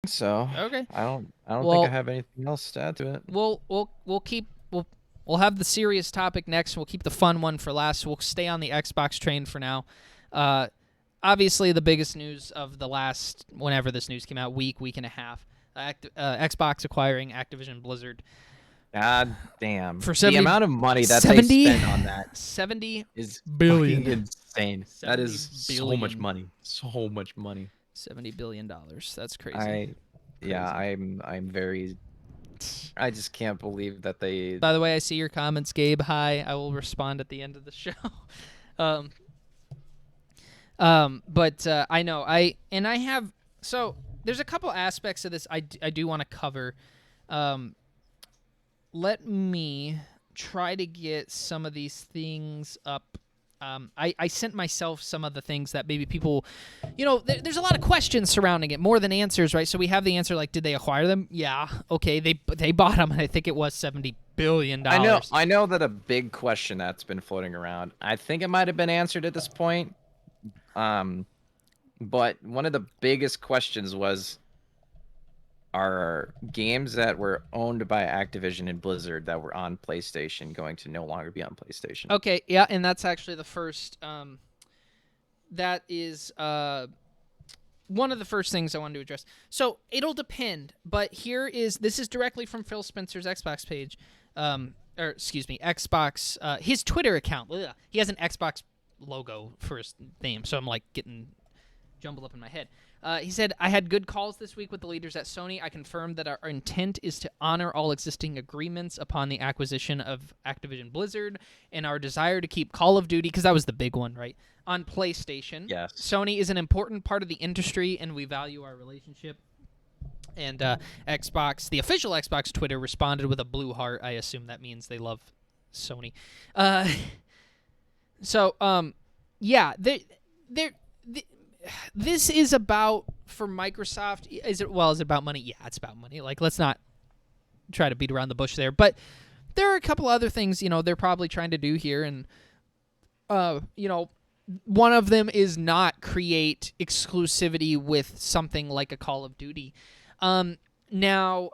So Okay. I don't think I have anything else to add to it. We'll have the serious topic next. We'll keep the fun one for last. We'll stay on the Xbox train for now. Obviously, the biggest news of the last, whenever this news came out, week and a half, Xbox acquiring Activision Blizzard God damn. for The amount of money that they spent on that 70 is billion. fucking insane. That is 70 so billion. much money. So much money. $70 billion. That's crazy. I'm very. I just can't believe that they. By the way, I see your comments, Gabe. Hi. I will respond at the end of the show. But I know I have. So there's a couple aspects of this I do want to cover. Let me try to get some of these things up. I sent myself some of the things that maybe people, there's a lot of questions surrounding it, more than answers, right? So we have the answer, like, did they acquire them? Yeah, okay, they bought them, and I think it was $70 billion. I know that a big question that's been floating around, I think it might have been answered at this point. But one of the biggest questions was, are games that were owned by Activision and Blizzard that were on PlayStation going to no longer be on PlayStation? Okay, yeah, and that's actually the first. That is one of the first things I wanted to address. So it'll depend, but this is directly from Phil Spencer's Xbox page, or excuse me, Xbox, his Twitter account. Ugh. He has an Xbox logo for his name, so I'm like getting jumbled up in my head. He said, I had good calls this week with the leaders at Sony. I confirmed that our intent is to honor all existing agreements upon the acquisition of Activision Blizzard and our desire to keep Call of Duty, because that was the big one, right, on PlayStation. Yes. Sony is an important part of the industry, and we value our relationship. And Xbox, the official Xbox Twitter, responded with a blue heart. I assume that means they love Sony. Yeah, this is about, for Microsoft, is it about money? Yeah, it's about money. Like, let's not try to beat around the bush there. But there are a couple other things, they're probably trying to do here. And, one of them is not create exclusivity with something like a Call of Duty. Now,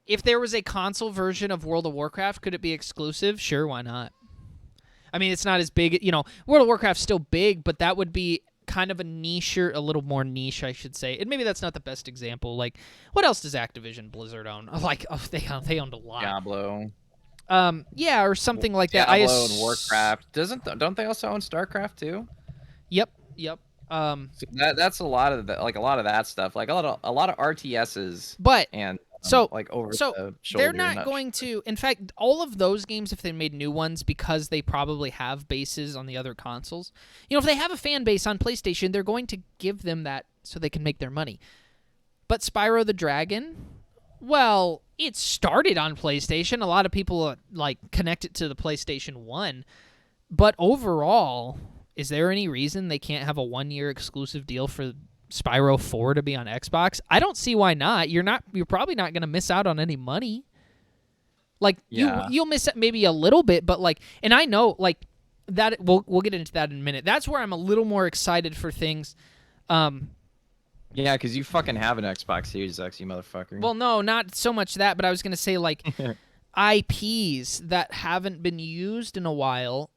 if there was a console version of World of Warcraft, could it be exclusive? Sure, why not? I mean, it's not as big, World of Warcraft's still big, but that would be kind of a niche, or a little more niche, I should say. And maybe that's not the best example. Like, what else does Activision Blizzard own? Like, they owned a lot. Diablo. Yeah, or something like that. Diablo and Warcraft. Don't they also own StarCraft too? Yep. So that's a lot of that stuff. Like a lot of RTSs. But and over so the shoulder. They're not going to. In fact, all of those games, if they made new ones, because they probably have bases on the other consoles. If they have a fan base on PlayStation, they're going to give them that so they can make their money. But Spyro the Dragon, well, it started on PlayStation. A lot of people connect it to the PlayStation 1. But overall, is there any reason they can't have a 1-year exclusive deal for Spyro 4 to be on Xbox? I don't see why not. You're probably not going to miss out on any money. Like, yeah. You'll miss maybe a little bit, but and I know that we'll get into that in a minute. That's where I'm a little more excited for things. Yeah, because you fucking have an Xbox Series X, you motherfucker. Well, no, not so much that, but I was going to say IPs that haven't been used in a while.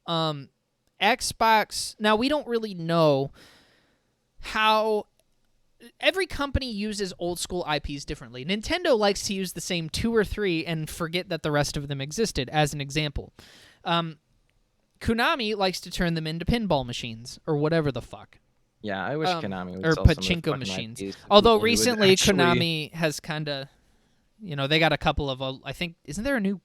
Xbox, now we don't really know how every company uses old school IPs differently. Nintendo likes to use the same 2 or 3 and forget that the rest of them existed, as an example. Konami likes to turn them into pinball machines or whatever the fuck. Yeah, I wish Konami would or sell pachinko machines. Although recently Konami has kind of, they got a couple of, I think, isn't there a new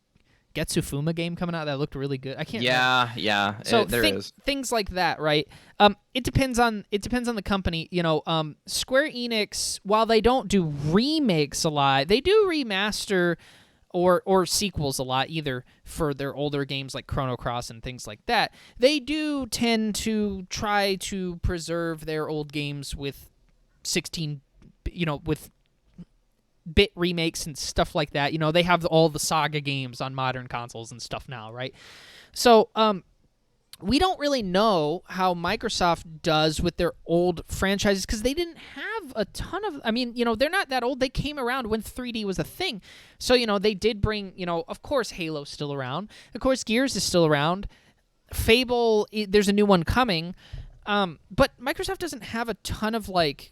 Getsufuma game coming out that looked really good? I can't. Yeah. So there is things like that, right? It depends on the company. Square Enix, while they don't do remakes a lot, they do remaster or sequels a lot, either for their older games like Chrono Cross and things like that. They do tend to try to preserve their old games with 16, with bit remakes and stuff like that. They have all the Saga games on modern consoles and stuff now, right? So, we don't really know how Microsoft does with their old franchises because they didn't have a ton of. I mean, they're not that old. They came around when 3D was a thing. So, they did bring, of course, Halo's still around. Of course, Gears is still around. Fable, there's a new one coming. But Microsoft doesn't have a ton of, like,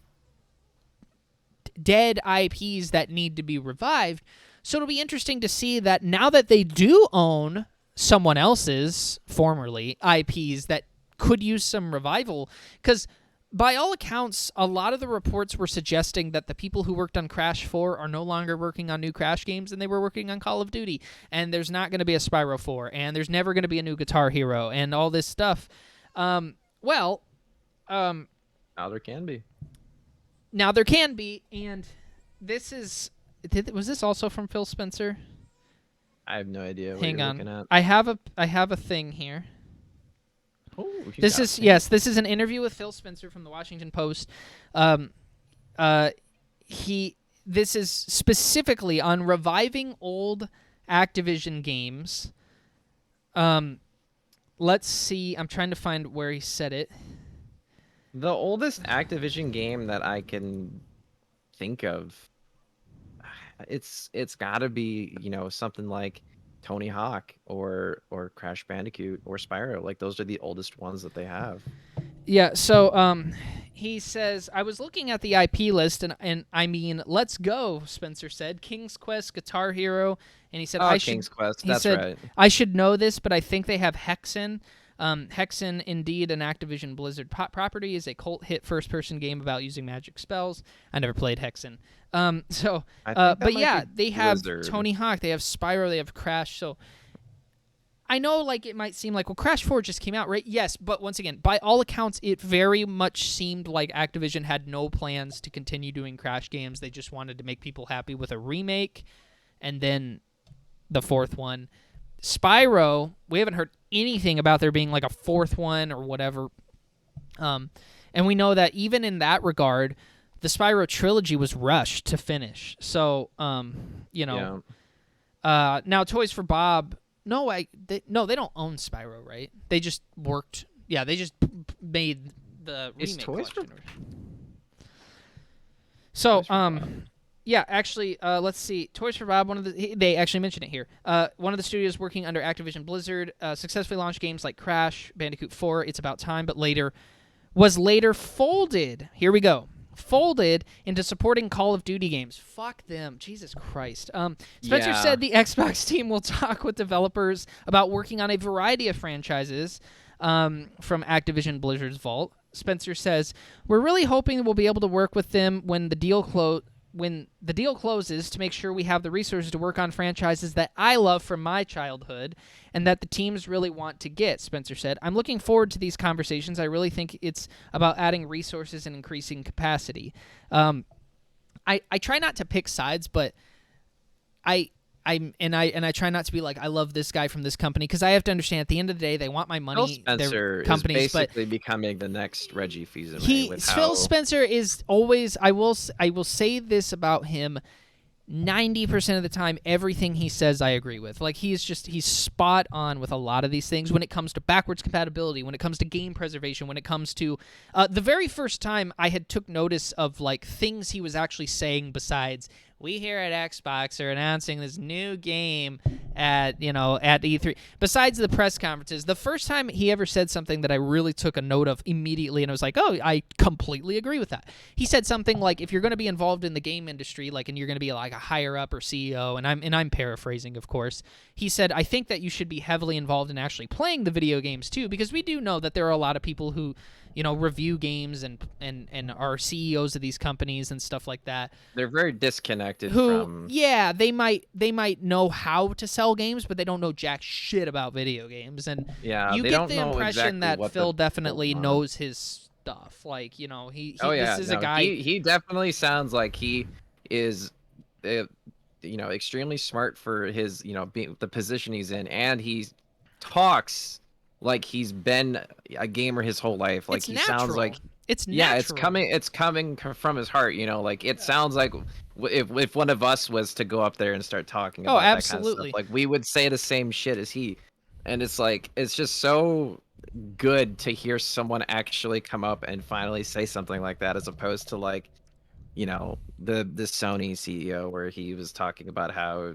dead IPs that need to be revived. So it'll be interesting to see that now that they do own someone else's formerly IPs that could use some revival, because by all accounts a lot of the reports were suggesting that the people who worked on Crash 4 are no longer working on new Crash games and they were working on Call of Duty, and there's not going to be a Spyro 4, and there's never going to be a new Guitar Hero and all this stuff. Now there can be. Now there can be, and this is was this also from Phil Spencer? I have no idea what Hang you're on. looking at. I have a thing here. Oh, This is an interview with Phil Spencer from the Washington Post. This is specifically on reviving old Activision games. Let's see. I'm trying to find where he said it. The oldest Activision game that I can think of, it's got to be, something like Tony Hawk or Crash Bandicoot or Spyro. Like, those are the oldest ones that they have. Yeah, so he says, I was looking at the IP list, and I mean, let's go, Spencer said. King's Quest, Guitar Hero, and he said, King's Quest, that's right. I should know this, but I think they have Hexen. Hexen, indeed an Activision Blizzard property, is a cult hit first-person game about using magic spells. I never played Hexen. But yeah, they have Blizzard. Tony Hawk, they have Spyro, they have Crash, so I know, like, it might seem like, well, Crash 4 just came out, right? Yes, but once again, by all accounts, it very much seemed like Activision had no plans to continue doing Crash games. They just wanted to make people happy with a remake, and then the fourth one. Spyro, we haven't heard anything about there being, like, a fourth one or whatever. And we know that even in that regard, the Spyro trilogy was rushed to finish. So, now Toys for Bob... No, they don't own Spyro, right? They just worked. Yeah, they just made the remake collection. So, yeah, actually, let's see. Toys for Bob. They actually mention it here. One of the studios working under Activision Blizzard successfully launched games like Crash Bandicoot 4. It's About Time, but was later folded. Here we go. Folded into supporting Call of Duty games. Fuck them. Jesus Christ. Spencer said the Xbox team will talk with developers about working on a variety of franchises from Activision Blizzard's vault. Spencer says, we're really hoping we'll be able to work with them when the deal closes to make sure we have the resources to work on franchises that I love from my childhood and that the teams really want to get, Spencer said. I'm looking forward to these conversations. I really think it's about adding resources and increasing capacity. I try not to pick sides, but I try not to be like, I love this guy from this company, because I have to understand at the end of the day they want my money. Phil Spencer their companies, is basically becoming the next Reggie Fils-Aimé. Phil Spencer is always. I will say this about him. 90% of the time, everything he says I agree with. Like, he's spot on with a lot of these things when it comes to backwards compatibility, when it comes to game preservation, when it comes to the very first time I had took notice of, like, things he was actually saying besides, we here at Xbox are announcing this new game at E3. Besides the press conferences, the first time he ever said something that I really took a note of immediately, and I was like, oh, I completely agree with that. He said something like, if you're going to be involved in the game industry, like, and you're going to be like a higher up or CEO, and I'm paraphrasing, of course. He said, I think that you should be heavily involved in actually playing the video games too, because we do know that there are a lot of people who, review games and are CEOs of these companies and stuff like that. They're very disconnected from... Yeah, they might know how to sell games, but they don't know jack shit about video games. And you get the impression that Phil definitely knows his stuff. Like, this is a guy... He definitely sounds like he is, extremely smart for his, the position he's in, and he talks like he's been a gamer his whole life. Like, he sounds like it's natural. It's coming from his heart. Like, it sounds like if one of us was to go up there and start talking about that kind of stuff, like, we would say the same shit as he. And it's like, it's just so, good to hear someone actually come up and finally say something like that, as opposed to like, the Sony CEO where he was talking about how,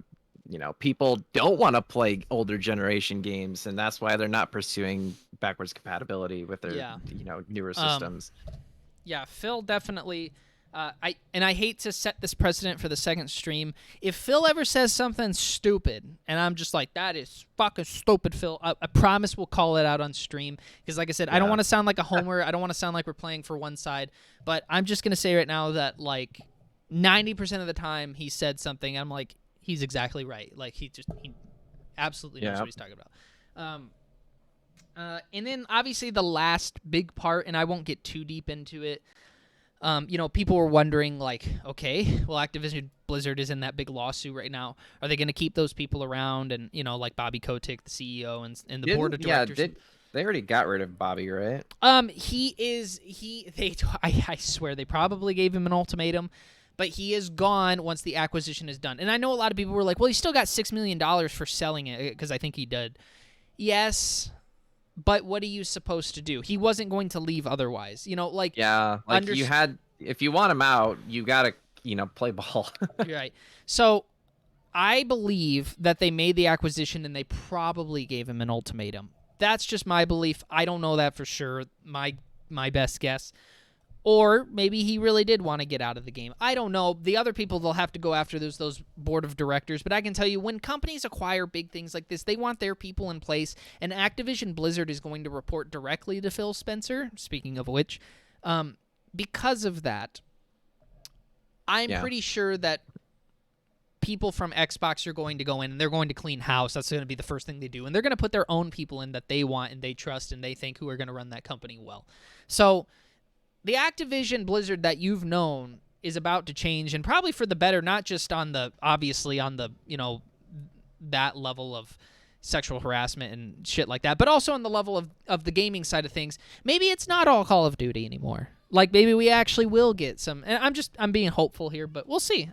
people don't want to play older generation games, and that's why they're not pursuing backwards compatibility with their, Yeah. newer Um, systems. Yeah, Phil definitely. I hate to set this precedent for the second stream. If Phil ever says something stupid, and I'm just like, that is fucking stupid, Phil, I promise we'll call it out on stream. Because like I said, I don't Yeah. want to sound like a homer. I don't want to sound like we're playing for one side. But I'm just gonna say right now that like 90% of the time he said something, I'm like, he's exactly right. Like he absolutely knows Yeah. what he's talking about. And then obviously the last big part, and I won't get too deep into it. People were wondering, like, okay, well, Activision Blizzard is in that big lawsuit right now. Are they going to keep those people around? And, like Bobby Kotick, the CEO, and the board of directors. They already got rid of Bobby, right? I swear they probably gave him an ultimatum, but he is gone once the acquisition is done. And I know a lot of people were like, well, he still got $6 million for selling it, because I think he did. Yes. But what are you supposed to do? He wasn't going to leave otherwise. You if you want him out, you gotta, play ball. You're right. So I believe that they made the acquisition and they probably gave him an ultimatum. That's just my belief. I don't know that for sure. My best guess. Or maybe he really did want to get out of the game. I don't know. The other people they'll have to go after those board of directors. But I can tell you, when companies acquire big things like this, they want their people in place. And Activision Blizzard is going to report directly to Phil Spencer, speaking of which. Because of that, I'm pretty sure that people from Xbox are going to go in and they're going to clean house. That's going to be the first thing they do. And they're going to put their own people in that they want and they trust and they think who are going to run that company well. So the Activision Blizzard that you've known is about to change, and probably for the better, not just on the that level of sexual harassment and shit like that, but also on the level of the gaming side of things. Maybe it's not all Call of Duty anymore. Like, maybe we actually will get some, and I'm being hopeful here, but we'll see.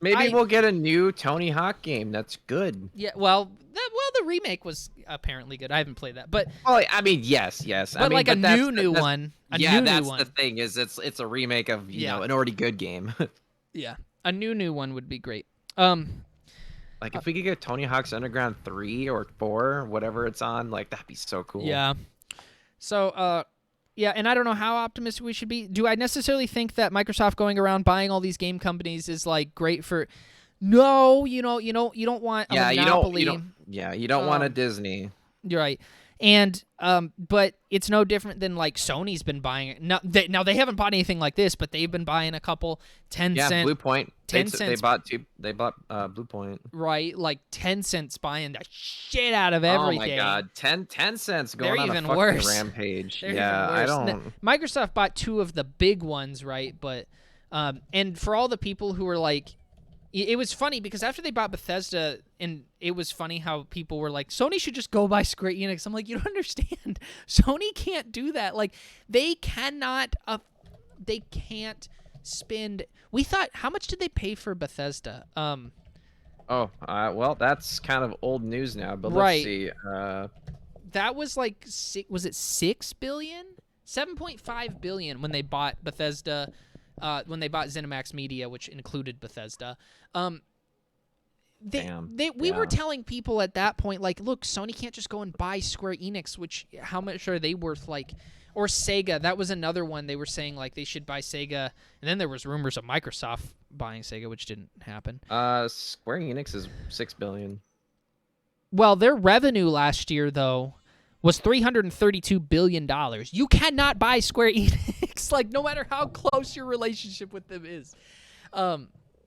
We'll get a new Tony Hawk game that's good. Yeah, the remake was apparently good. I haven't played that, but yes. But a new one. That's the thing, is it's a remake of an already good game. Yeah, a new one would be great. If we could get Tony Hawk's Underground 3 or 4, whatever it's on, that'd be so cool. Yeah. So, yeah, and I don't know how optimistic we should be. Do I necessarily think that Microsoft going around buying all these game companies is great for? No, you don't want a monopoly. You don't want a Disney. You're right. And but it's no different than Sony's been buying it. Now they haven't bought anything like this, but they've been buying a couple 10 cent. Yeah, Blue Point. 10 cents. They bought Blue Point. Right, 10 cents buying the shit out of everything. Oh my god, 10 cents going They're on even a fucking worse. rampage. They're Yeah, even worse. I don't. Microsoft bought two of the big ones, right? But and for all the people who were it was funny because after they bought Bethesda, and it was funny how people were like, Sony should just go buy Square Enix. I'm like, you don't understand. Sony can't do that. They cannot. They can't spend. We thought, how much did they pay for Bethesda? Well, that's kind of old news now. But right. Let's see. That was was it $6 billion? $7.5 billion when they bought Bethesda. When they bought ZeniMax Media, which included Bethesda. We were telling people at that point, look, Sony can't just go and buy Square Enix, which how much are they worth? Or Sega. That was another one. They were saying they should buy Sega, and then there was rumors of Microsoft buying Sega, which didn't happen. Square Enix is $6 billion. Well, their revenue last year though was $332 billion. You cannot buy Square Enix, no matter how close your relationship with them is.